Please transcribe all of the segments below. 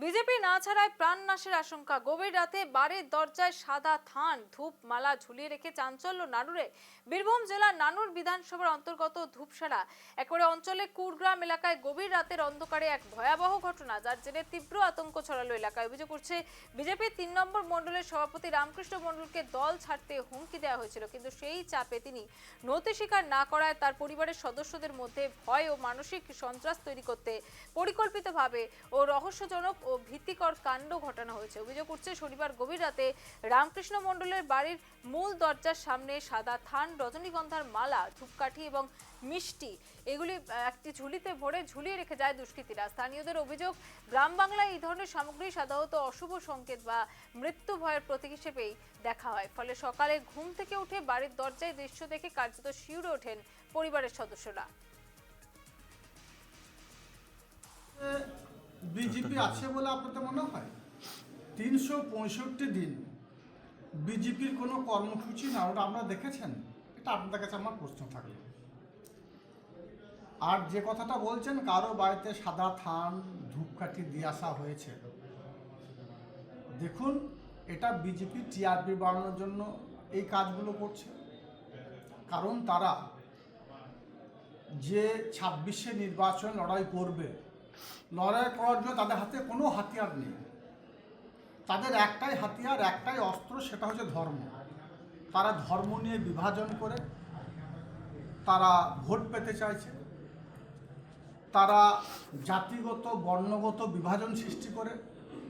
BJP না ছাড়ায় প্রাণ নাশের আশঙ্কা। গভীর রাতে বাড়ির দরজায় সাদা থান ধূপ মালা ঝুলিয়ে রেখে চাঞ্চল্য নানুরে। বীরভূম জেলার নানুর বিধানসভার অন্তর্গত ধূপসারা একবারে অঞ্চলে কুড়গ্রাম এলাকায় গভীর রাতের অন্ধকারে এক ভয়াবহ ঘটনা, যার জেরে তীব্র আতঙ্ক ছড়ালো এলাকায়। অভিযোগ করছে বিজেপির ৩ নম্বর মণ্ডলের সভাপতি রামকৃষ্ণ মণ্ডলকে দল ছাড়তে হুমকি দেওয়া হয়েছিল, কিন্তু সেই চাপে তিনি নথি স্বীকার না করায় তার পরিবারের সদস্যদের মধ্যে ভয় ও মানসিক সন্ত্রাস তৈরি করতে পরিকল্পিতভাবে ও রহস্যজনক ও ভীতিকর কাণ্ড ঘটানো হয়েছে। অভিযোগ উঠছে শনিবার গভীর রাতে রামকৃষ্ণ মণ্ডলের বাড়ির মূল দরজার সামনে সাদা থান, রজনীগন্ধার মালা, ধূপকাঠি এবং মিষ্টি এগুলি একটি ঝুলিতে ভরে ঝুলিয়ে রেখে যায় দুষ্কৃতীরা। স্থানীয়দের অভিযোগ, গ্রাম বাংলায় এই ধরনের সামগ্রী সাধারণত অশুভ সংকেত বা মৃত্যু ভয়ের প্রতীক হিসেবেই দেখা হয়। ফলে সকালে ঘুম থেকে উঠে বাড়ির দরজায় দৃশ্য দেখে কার্যত শিউরে ওঠেন পরিবারের সদস্যরা। বিজেপি আছে বলে আপনাদের মনে হয়? ৩৬৫ দিন বিজেপির কোনো কর্মসূচি না, ওটা আপনারা দেখেছেন? এটা আপনাদের কাছে আমার প্রশ্ন থাকবে। আর যে কথাটা বলছেন কারো বাড়িতে সাদা থান ধূপকাঠি দিয়ে আসা হয়েছে, দেখুন এটা বিজেপি টিআরপি বাড়ানোর জন্য এই কাজগুলো করছে। কারণ তারা যে ২৬শে নির্বাচন লড়াই করবে, লড়াই করার জন্য তাদের হাতে কোনো হাতিয়ার নেই। তাদের একটাই হাতিয়ার, একটাই অস্ত্র, সেটা হচ্ছে ধর্ম। তারা ধর্ম নিয়ে বিভাজন করে তারা ভোট পেতে চাইছে। তারা জাতিগত বর্ণগত বিভাজন সৃষ্টি করে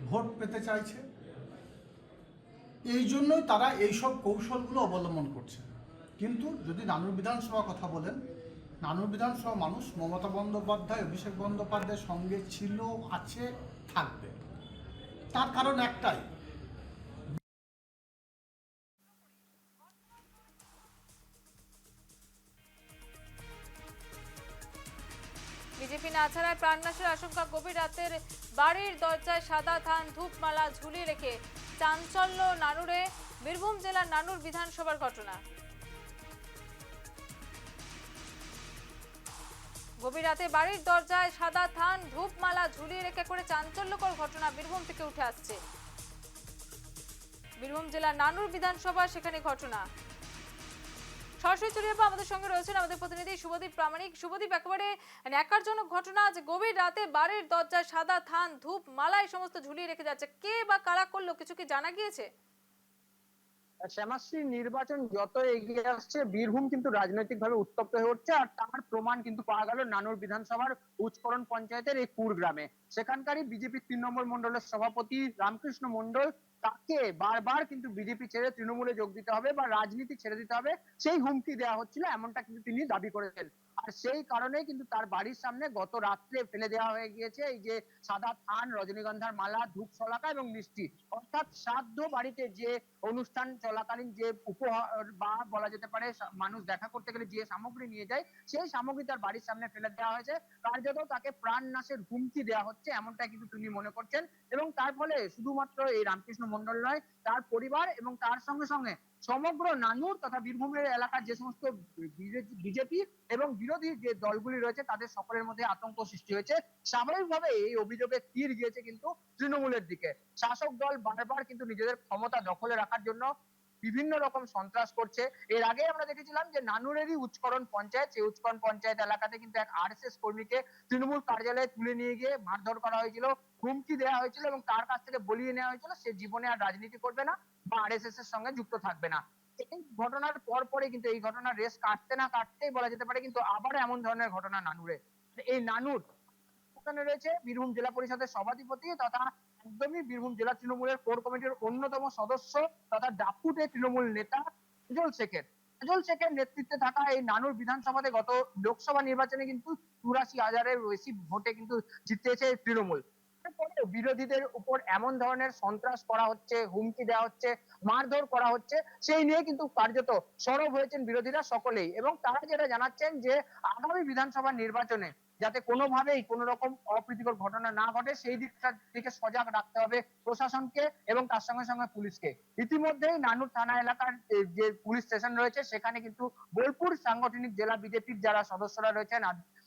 ভোট পেতে চাইছে। এই জন্যই তারা এইসব কৌশলগুলো অবলম্বন করছে। কিন্তু যদি নানুর বিধানসভা কথা বলেন, নানুর বিধানসভা মানুষ মমতা বন্দ্যোপাধ্যায়, অভিষেক বন্দ্যোপাধ্যায়ের সঙ্গে ছিল, আছে, থাকবে। তার কারণ একটাই, বিজেপি না ছাড়ায় প্রাণনাশের আশঙ্কা। গভীর রাতের বাড়ির দরজায় সাদা থান ধূপমালা ঝুলিয়ে রেখে চাঞ্চল্য নানুরে। বীরভূম জেলার নানুর বিধানসভার ঘটনা। গভীর রাতে বাড়ির দরজায় সাদা থান ধূপমালা ঝুলিয়ে রেখে করে চাঞ্চল্যকর ঘটনা বীরভূম থেকে উঠে আসছে। বীরভূম জেলার নানুর বিধানসভা, সেখানে ঘটনা। সরাসরি চলে যাবো, আমাদের সঙ্গে রয়েছেন আমাদের প্রতিনিধি শুভদীপ প্রামাণিক। শুভদীপ, একেবারে ন্যাকারজনক ঘটনা, যে গভীর রাতে বাড়ির দরজায় সাদা থান ধূপ মালা এই সমস্ত ঝুলিয়ে রেখে যাচ্ছে, কে বা কারা করলো, কিছু কি জানা গিয়েছে? শ্যামাশ্রী, নির্বাচন যত এগিয়ে আসছে বীরভূম কিন্তু রাজনৈতিকভাবে উত্তপ্ত হয়ে উঠছে, আর তার প্রমাণ কিন্তু পাওয়া গেল নানুর বিধানসভার উচ্চকরণ পঞ্চায়েতের এই কুড়গ্রামে। সেখানকারই বিজেপির ৩ নম্বর মণ্ডলের সভাপতি রামকৃষ্ণ মণ্ডল, তাকে বারবার কিন্তু বিজেপি ছেড়ে তৃণমূলে যোগ দিতে হবে বা রাজনীতি ছেড়ে দিতে হবে সেই হুমকি দেওয়া হচ্ছিল, এমনটা কিন্তু তিনি দাবি করেছেন। আর সেই কারণেই কিন্তু তার বাড়ির সামনে গত রাত্রে ফেলে দেওয়া হয়ে গিয়েছে এই যে সাদা থান, রজনীগন্ধার মালা, ধূপ শলাকা এবং মিষ্টি। অর্থাৎ শ্রাদ্ধ বাড়িতে যে অনুষ্ঠান চলাকালীন যে উপহার বা বলা যেতে পারে মানুষ দেখা করতে গেলে যে সামগ্রী নিয়ে যায়, সেই সামগ্রী তার বাড়ির সামনে ফেলে দেওয়া হয়েছে। কার্যত তাকে প্রাণ নাশের হুমকি দেওয়া হচ্ছে, এমনটা কিন্তু তিনি মনে করছেন। এবং তার ফলে শুধুমাত্র এই রামকৃষ্ণ মণ্ডল নয়, তার পরিবার এবং তার সঙ্গে সঙ্গে সমগ্র নানুর তথা বীরভূমের এলাকার যে সমস্ত বিজেপি এবং বিরোধী যে দলগুলি রয়েছে তাদের সকলের মধ্যে আতঙ্ক সৃষ্টি হয়েছে। স্বাভাবিকভাবে এই অভিযোগের তীর গিয়েছে কিন্তু তৃণমূলের দিকে। শাসক দল বারবার কিন্তু নিজেদের ক্ষমতা দখলে রাখার জন্য বিভিন্ন রকম সন্ত্রাস করছে। এর আগে আমরা দেখেছিলাম যে নানুরেরই উচ্চকরণ পঞ্চায়েত, সেই উচ্চকরণ পঞ্চায়েত এলাকাতে কিন্তু এক আরএসএস কর্মীকে তৃণমূল কার্যালয়ে তুলে নিয়ে গিয়ে মারধর করা হয়েছিল, হুমকি দেওয়া হয়েছিল এবং তার কাছ থেকে বলিয়ে নেওয়া হয়েছিল সে জীবনে আর রাজনীতি করবে না বা আরএসএস এর সঙ্গে যুক্ত থাকবে না। এই ঘটনার পর পরে কিন্তু এই ঘটনার রেস কাটতে না কাটতেই বলা যেতে পারে কিন্তু আবার এমন ধরনের ঘটনা নানুরে। এই নানুর ওখানে রয়েছে বীরভূম জেলা পরিষদের সভাধিপতি তথা একদমই বীরভূম জেলা তৃণমূলের কোর কমিটির অন্যতম সদস্য তথা ডাপুটে তৃণমূল নেতা আজল শেখের। আজল শেখের নেতৃত্বে থাকা এই নানুর বিধানসভাতে গত লোকসভা নির্বাচনে কিন্তু ৮৪,০০০-এর বেশি ভোটে কিন্তু জিতেছে তৃণমূল। তারপরেও বিরোধীদের উপর এমন ধরনের সন্ত্রাস করা হচ্ছে, হুমকি দেওয়া হচ্ছে, মারধর করা হচ্ছে, সেই নিয়ে কিন্তু কার্যত সরব হয়েছেন বিরোধীরা সকলেই। এবং তারা যেটা জানাচ্ছেন যে আগামী বিধানসভা নির্বাচনে যাতে কোনোভাবেই কোনো রকম অপ্রীতিকর ঘটনা না ঘটে সেই দিকটার দিকে সজাগ রাখতে হবে প্রশাসনকে এবং তার সঙ্গে সঙ্গে পুলিশকে। ইতিমধ্যেই নানুর থানা এলাকার যে পুলিশ স্টেশন রয়েছে সেখানে কিন্তু বোলপুর সাংগঠনিক জেলা বিজেপির যারা সদস্যরা রয়েছেন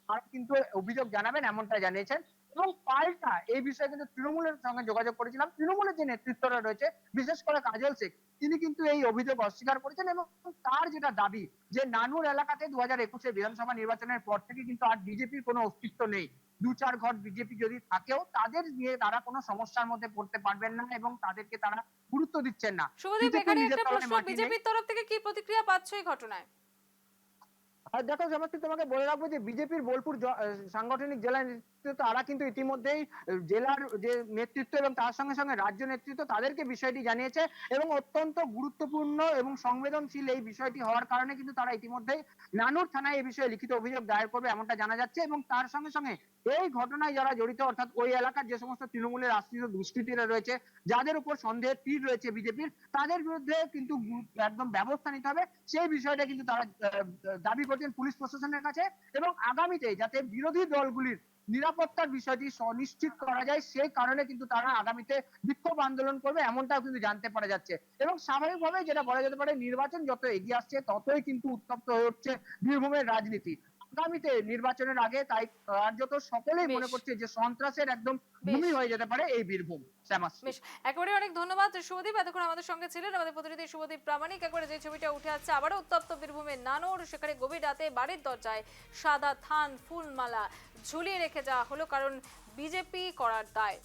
আর কিন্তু অভিযোগ জানাবেন এমনটা জানিয়েছেন। এবং পাল্টা এই বিষয়ে কিন্তু তৃণমূলের সঙ্গে যোগাযোগ করেছিলাম। তৃণমূলের যে নেতৃত্বরা রয়েছে, বিশেষ করে কাজল শেখ, তিনি কিন্তু এই অভিযোগ অস্বীকার করেছেন এবং তার যেটা দাবি যে নানুর এলাকাতে 2021 বিধানসভা নির্বাচনের পর থেকে কিন্তু আর বিজেপির কোনো অস্তিত্ব নেই। 2-4 ঘর বিজেপি যদি থাকেও তাদের নিয়ে তারা কোনো সমস্যার মধ্যে পড়তে পারবেন না এবং তাদেরকে তারা গুরুত্ব দিচ্ছেন না। শুভদীপ, বিজেপি এখানে নিজের একটা কারণে প্রশ্ন, মাটি নেই। বিজেপির তরফ থেকে কি প্রতিক্রিয়া পাচ্ছ এই ঘটনায়? আর দেখো সমস্ত তোমাকে বলে রাখবো যে বিজেপির বোলপুর সাংগঠনিক জেলা নেতৃত্ব তারা কিন্তু ইতিমধ্যেই জেলার যে নেতৃত্ব এবং তার সঙ্গে সঙ্গে রাজ্য নেতৃত্ব তাদেরকে বিষয়টি জানিয়েছে এবং অত্যন্ত গুরুত্বপূর্ণ এবং সংবেদনশীল এই বিষয়টি হওয়ার কারণে কিন্তু তারা ইতিমধ্যেই নানুর থানায় এই বিষয়ে লিখিত অভিযোগ দায়ের করবে এমনটা জানা যাচ্ছে এবং তার সঙ্গে সঙ্গে এই ঘটনায় যারা জড়িত অর্থাৎ ওই এলাকার যে সমস্ত তৃণমূলের আশ্রিত দুষ্কৃতীরা রয়েছে, যাদের উপর সন্দেহের তীর রয়েছে বিজেপির, তাদের বিরুদ্ধে কিন্তু একদম ব্যবস্থা নিতে হবে সেই বিষয়টা কিন্তু তারা দাবি করছেন পুলিশ প্রশাসনের কাছে এবং আগামীতে যাতে বিরোধী দলগুলির নিরাপত্তার বিষয়টি সুনিশ্চিত করা যায় সেই কারণে কিন্তু তারা আগামীতে বিক্ষোভ আন্দোলন করবে এমনটাও কিন্তু জানতে পারা যাচ্ছে এবং স্বাভাবিকভাবে যেটা বলা যেতে পারে নির্বাচন যত এগিয়ে আসছে ততই কিন্তু উত্তপ্ত হয়ে উঠছে বীরভূমের রাজনীতি। আগামীতে নির্বাচনের আগে তাই কার্যত সকলেই মনে বেশ, করছে যে সন্ত্রাসের একদম ভূমি বেশ, হয়ে যেতে পারে এই বীরভূম। শ্যামাশ্রী। বেশ। একেবারে অনেক ধন্যবাদ শুভদীপ, এতক্ষণ আমাদের সঙ্গে ছিলেন আমাদের প্রতিনিধি শুভদীপ প্রামাণিক। একবারে যে ছবিটা উঠে আসছে আবারও উত্তপ্ত বীরভূমের নানুর, সেখানে গভীর রাতে বাড়ির দরজায় সাদা থান ফুলমালা ঝুলিয়ে রেখে যাওয়া হলো, কারণ বিজেপি করার দায়।